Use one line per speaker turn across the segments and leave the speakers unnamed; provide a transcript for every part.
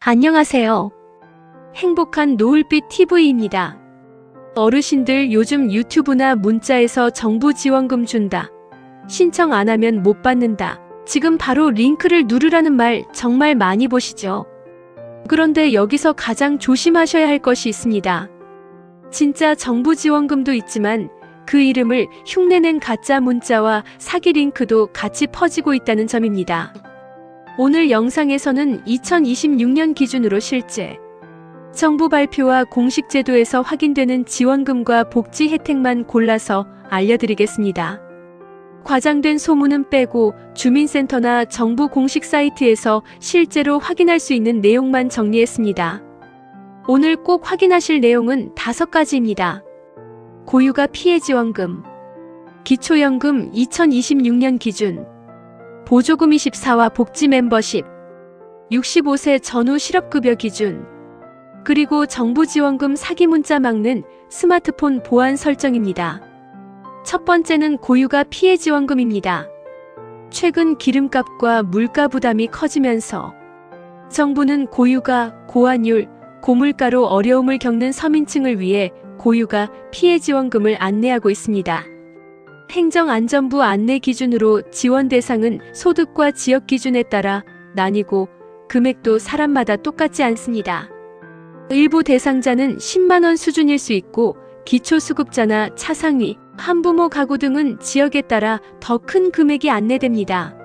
안녕하세요. 행복한 노을빛 TV입니다. 어르신들 요즘 유튜브나 문자에서 정부 지원금 준다. 신청 안 하면 못 받는다. 지금 바로 링크를 누르라는 말 정말 많이 보시죠? 그런데 여기서 가장 조심하셔야 할 것이 있습니다. 진짜 정부 지원금도 있지만 그 이름을 흉내낸 가짜 문자와 사기 링크도 같이 퍼지고 있다는 점입니다. 오늘 영상에서는 2026년 기준으로 실제 정부 발표와 공식 제도에서 확인되는 지원금과 복지 혜택만 골라서 알려드리겠습니다. 과장된 소문은 빼고 주민센터나 정부 공식 사이트에서 실제로 확인할 수 있는 내용만 정리했습니다. 오늘 꼭 확인하실 내용은 5가지입니다. 고유가 피해 지원금, 기초연금 2026년 기준, 보조금 24와 복지 멤버십, 65세 전후 실업급여 기준, 그리고 정부 지원금 사기 문자 막는 스마트폰 보안 설정입니다. 첫 번째는 고유가 피해 지원금입니다. 최근 기름값과 물가 부담이 커지면서 정부는 고유가, 고환율, 고물가로 어려움을 겪는 서민층을 위해 고유가 피해 지원금을 안내하고 있습니다. 행정안전부 안내 기준으로 지원 대상은 소득과 지역 기준에 따라 나뉘고 금액도 사람마다 똑같지 않습니다. 일부 대상자는 10만원 수준일 수 있고 기초수급자나 차상위, 한부모 가구 등은 지역에 따라 더 큰 금액이 안내됩니다.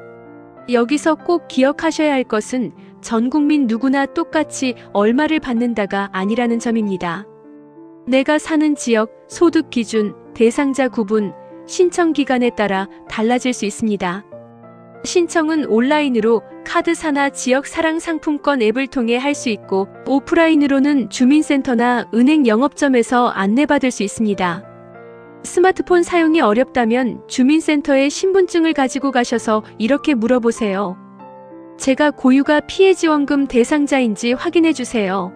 여기서 꼭 기억하셔야 할 것은 전 국민 누구나 똑같이 얼마를 받는다가 아니라는 점입니다. 내가 사는 지역, 소득 기준, 대상자 구분, 신청 기간에 따라 달라질 수 있습니다. 신청은 온라인으로 카드사나 지역사랑상품권 앱을 통해 할 수 있고 오프라인으로는 주민센터나 은행 영업점에서 안내받을 수 있습니다. 스마트폰 사용이 어렵다면 주민센터에 신분증을 가지고 가셔서 이렇게 물어보세요. 제가 고유가 피해 지원금 대상자인지 확인해 주세요.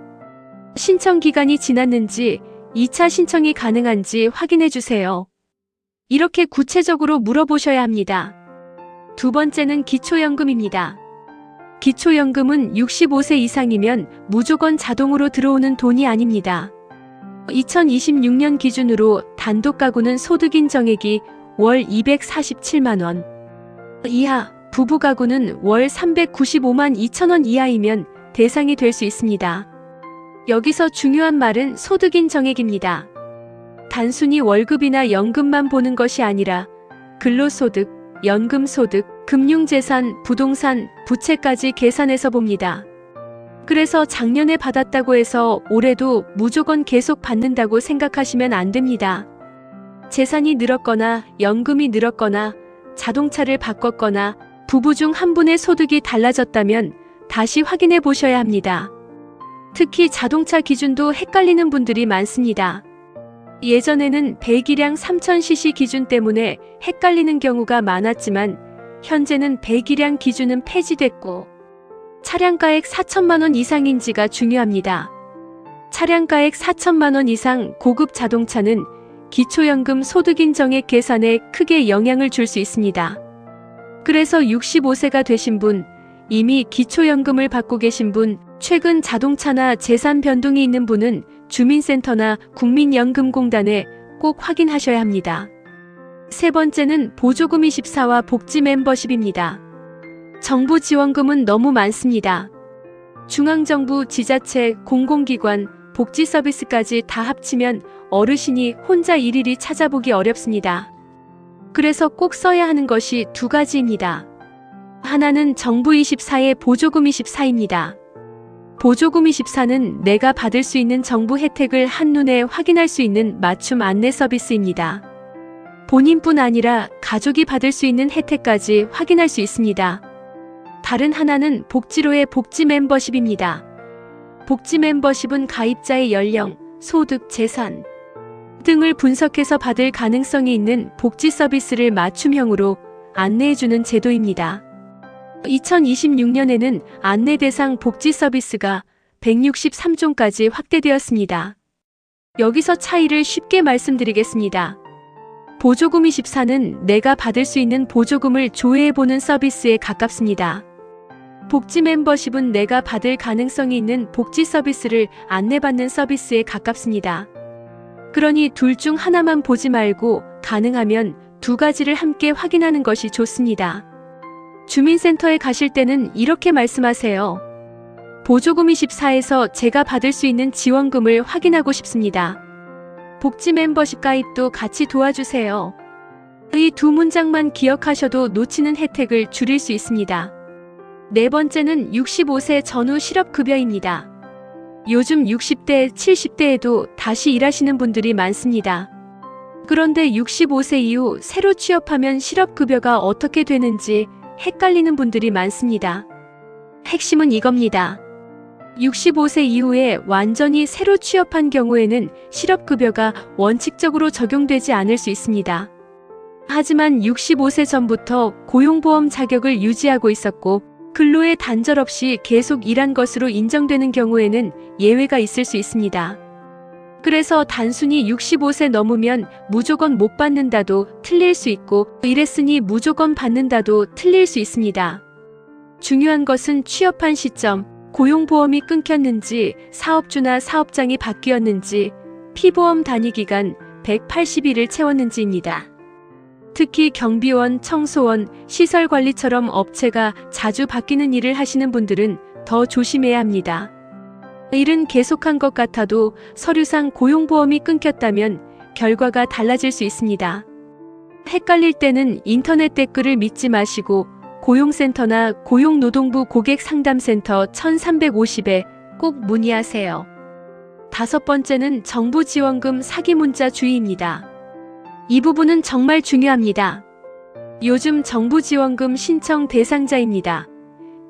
신청 기간이 지났는지 2차 신청이 가능한지 확인해 주세요. 이렇게 구체적으로 물어보셔야 합니다. 두 번째는 기초연금입니다. 기초연금은 65세 이상이면 무조건 자동으로 들어오는 돈이 아닙니다. 2026년 기준으로 단독 가구는 소득 인정액이 월 247만원 이하, 부부 가구는 월 395만 2천원 이하이면 대상이 될 수 있습니다. 여기서 중요한 말은 소득 인정액입니다. 단순히 월급이나 연금만 보는 것이 아니라 근로소득, 연금소득, 금융재산, 부동산, 부채까지 계산해서 봅니다. 그래서 작년에 받았다고 해서 올해도 무조건 계속 받는다고 생각하시면 안 됩니다. 재산이 늘었거나 연금이 늘었거나 자동차를 바꿨거나 부부 중 한 분의 소득이 달라졌다면 다시 확인해 보셔야 합니다. 특히 자동차 기준도 헷갈리는 분들이 많습니다. 예전에는 배기량 3000cc 기준 때문에 헷갈리는 경우가 많았지만 현재는 배기량 기준은 폐지됐고 차량가액 4천만원 이상인지가 중요합니다. 차량가액 4천만원 이상 고급 자동차는 기초연금 소득인정액 계산에 크게 영향을 줄 수 있습니다. 그래서 65세가 되신 분, 이미 기초연금을 받고 계신 분, 최근 자동차나 재산 변동이 있는 분은 주민센터나 국민연금공단에 꼭 확인하셔야 합니다. 세 번째는 보조금 24와 복지 멤버십입니다. 정부 지원금은 너무 많습니다. 중앙정부, 지자체, 공공기관, 복지 서비스까지 다 합치면 어르신이 혼자 일일이 찾아보기 어렵습니다. 그래서 꼭 써야 하는 것이 2가지입니다. 하나는 정부 24의 보조금 24입니다. 보조금 24는 내가 받을 수 있는 정부 혜택을 한눈에 확인할 수 있는 맞춤 안내 서비스입니다. 본인뿐 아니라 가족이 받을 수 있는 혜택까지 확인할 수 있습니다. 다른 하나는 복지로의 복지 멤버십입니다. 복지 멤버십은 가입자의 연령, 소득, 재산 등을 분석해서 받을 가능성이 있는 복지 서비스를 맞춤형으로 안내해주는 제도입니다. 2026년에는 안내 대상 복지 서비스가 163종까지 확대되었습니다. 여기서 차이를 쉽게 말씀드리겠습니다. 보조금 24는 내가 받을 수 있는 보조금을 조회해보는 서비스에 가깝습니다. 복지 멤버십은 내가 받을 가능성이 있는 복지 서비스를 안내받는 서비스에 가깝습니다. 그러니 둘 중 하나만 보지 말고 가능하면 두 가지를 함께 확인하는 것이 좋습니다. 주민센터에 가실 때는 이렇게 말씀하세요. 보조금 24에서 제가 받을 수 있는 지원금을 확인하고 싶습니다. 복지 멤버십 가입도 같이 도와주세요. 이 두 문장만 기억하셔도 놓치는 혜택을 줄일 수 있습니다. 네 번째는 65세 전후 실업급여입니다. 요즘 60대, 70대에도 다시 일하시는 분들이 많습니다. 그런데 65세 이후 새로 취업하면 실업급여가 어떻게 되는지 헷갈리는 분들이 많습니다. 핵심은 이겁니다. 65세 이후에 완전히 새로 취업한 경우에는 실업급여가 원칙적으로 적용되지 않을 수 있습니다. 하지만 65세 전부터 고용보험 자격을 유지하고 있었고 근로에 단절 없이 계속 일한 것으로 인정되는 경우에는 예외가 있을 수 있습니다. 그래서 단순히 65세 넘으면 무조건 못 받는다도 틀릴 수 있고 일했으니 무조건 받는다도 틀릴 수 있습니다. 중요한 것은 취업한 시점, 고용보험이 끊겼는지, 사업주나 사업장이 바뀌었는지, 피보험 단위기간 180일을 채웠는지입니다. 특히 경비원, 청소원, 시설관리처럼 업체가 자주 바뀌는 일을 하시는 분들은 더 조심해야 합니다. 일은 계속한 것 같아도 서류상 고용보험이 끊겼다면 결과가 달라질 수 있습니다. 헷갈릴 때는 인터넷 댓글을 믿지 마시고 고용센터나 고용노동부 고객상담센터 1350에 꼭 문의하세요. 다섯 번째는 정부 지원금 사기 문자 주의입니다. 이 부분은 정말 중요합니다. 요즘 정부 지원금 신청 대상자입니다.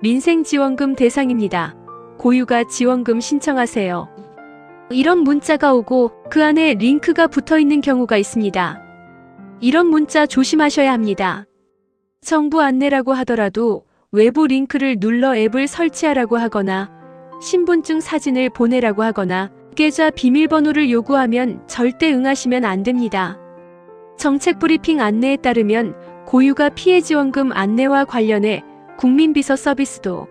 민생지원금 대상입니다. 고유가 지원금 신청하세요. 이런 문자가 오고 그 안에 링크가 붙어 있는 경우가 있습니다. 이런 문자 조심하셔야 합니다. 정부 안내라고 하더라도 외부 링크를 눌러 앱을 설치하라고 하거나 신분증 사진을 보내라고 하거나 계좌 비밀번호를 요구하면 절대 응하시면 안 됩니다. 정책 브리핑 안내에 따르면 고유가 피해지원금 안내와 관련해 국민비서 서비스도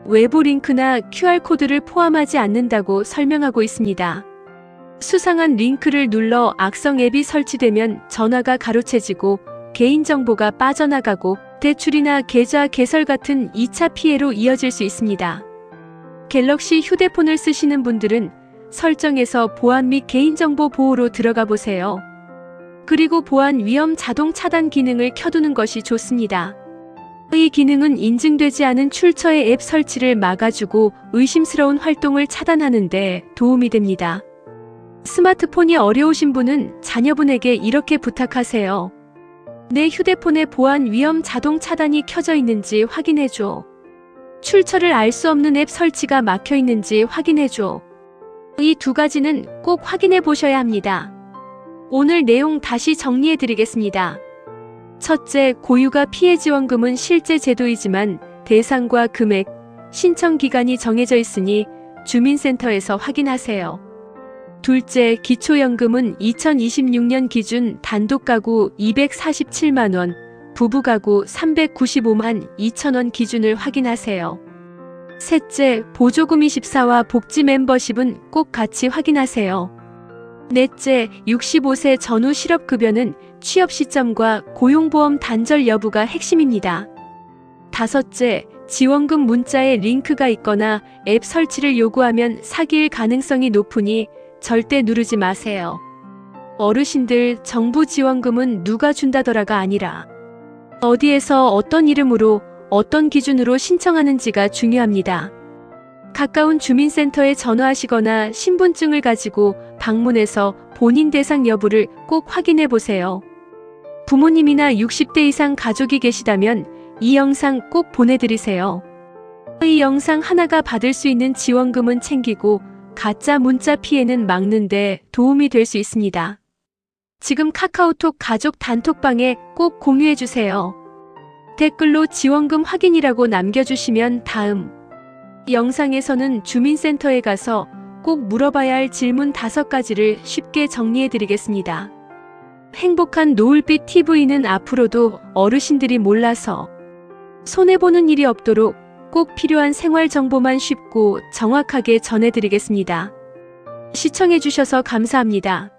외부 링크나 QR코드를 포함하지 않는다고 설명하고 있습니다. 수상한 링크를 눌러 악성 앱이 설치되면 전화가 가로채지고 개인정보가 빠져나가고 대출이나 계좌 개설 같은 2차 피해로 이어질 수 있습니다. 갤럭시 휴대폰을 쓰시는 분들은 설정에서 보안 및 개인정보 보호로 들어가 보세요. 그리고 보안 위험 자동 차단 기능을 켜두는 것이 좋습니다. 이 기능은 인증되지 않은 출처의 앱 설치를 막아주고 의심스러운 활동을 차단하는 데 도움이 됩니다. 스마트폰이 어려우신 분은 자녀분에게 이렇게 부탁하세요. 내 휴대폰에 보안 위험 자동 차단이 켜져 있는지 확인해줘. 출처를 알 수 없는 앱 설치가 막혀 있는지 확인해줘. 이 두 가지는 꼭 확인해 보셔야 합니다. 오늘 내용 다시 정리해 드리겠습니다. 첫째, 고유가 피해지원금은 실제 제도이지만 대상과 금액, 신청 기간이 정해져 있으니 주민센터에서 확인하세요. 둘째, 기초연금은 2026년 기준 단독가구 247만원, 부부가구 395만 2천원 기준을 확인하세요. 셋째, 보조금 24와 복지 멤버십은 꼭 같이 확인하세요. 넷째, 65세 전후 실업급여는 취업 시점과 고용보험 단절 여부가 핵심입니다. 다섯째, 지원금 문자에 링크가 있거나 앱 설치를 요구하면 사기일 가능성이 높으니 절대 누르지 마세요. 어르신들, 정부 지원금은 누가 준다더라가 아니라 어디에서 어떤 이름으로 어떤 기준으로 신청하는지가 중요합니다. 가까운 주민센터에 전화하시거나 신분증을 가지고 방문해서 본인 대상 여부를 꼭 확인해 보세요. 부모님이나 60대 이상 가족이 계시다면 이 영상 꼭 보내드리세요. 이 영상 하나가 받을 수 있는 지원금은 챙기고 가짜 문자 피해는 막는 데 도움이 될 수 있습니다. 지금 카카오톡 가족 단톡방에 꼭 공유해 주세요. 댓글로 지원금 확인이라고 남겨주시면 다음 영상에서는 주민센터에 가서 꼭 물어봐야 할 질문 5가지를 쉽게 정리해 드리겠습니다. 행복한 노을빛 TV는 앞으로도 어르신들이 몰라서 손해보는 일이 없도록 꼭 필요한 생활 정보만 쉽고 정확하게 전해드리겠습니다. 시청해주셔서 감사합니다.